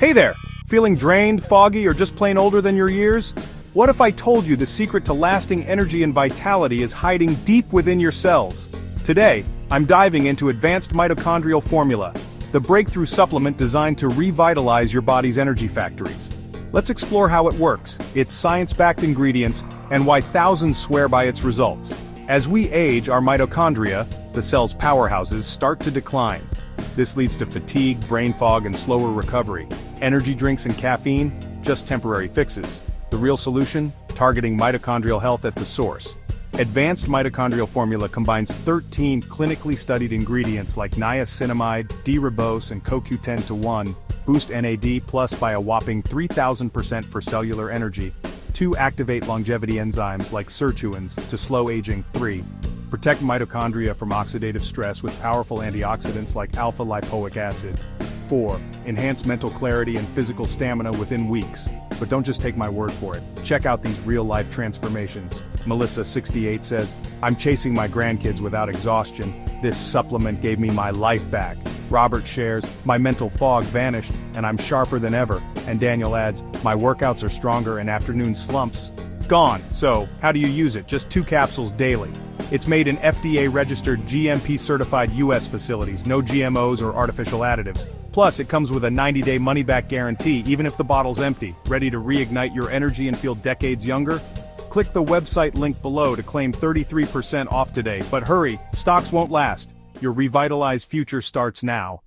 Hey there! Feeling drained, foggy, or just plain older than your years? What if I told you the secret to lasting energy and vitality is hiding deep within your cells? Today, I'm diving into Advanced Mitochondrial Formula, the breakthrough supplement designed to revitalize your body's energy factories. Let's explore how it works, its science-backed ingredients, and why thousands swear by its results. As we age, our mitochondria, the cell's powerhouses, start to decline. This leads to fatigue, brain fog, and slower recovery. Energy drinks and caffeine? Just temporary fixes. The real solution? Targeting mitochondrial health at the source. Advanced Mitochondrial Formula combines 13 clinically studied ingredients like Niacinamide, D-Ribose, and CoQ10-1, boost NAD+ by a whopping 3,000% for cellular energy, 2 activate longevity enzymes like sirtuins to slow aging, 3 protect mitochondria from oxidative stress with powerful antioxidants like Alpha-Lipoic acid, 4 enhance mental clarity and physical stamina within weeks. But don't just take my word for it. Check out these real-life transformations. Melissa, 68, says, "I'm chasing my grandkids without exhaustion. This supplement gave me my life back." Robert shares, "My mental fog vanished, and I'm sharper than ever." And Daniel adds, "My workouts are stronger and afternoon slumps gone." So, how do you use it? Just 2 capsules daily. It's made in FDA-registered, GMP-certified US facilities, no GMOs or artificial additives. Plus, it comes with a 90-day money-back guarantee, even if the bottle's empty. Ready to reignite your energy and feel decades younger? Click the website link below to claim 33% off today, but hurry, stocks won't last. Your revitalized future starts now.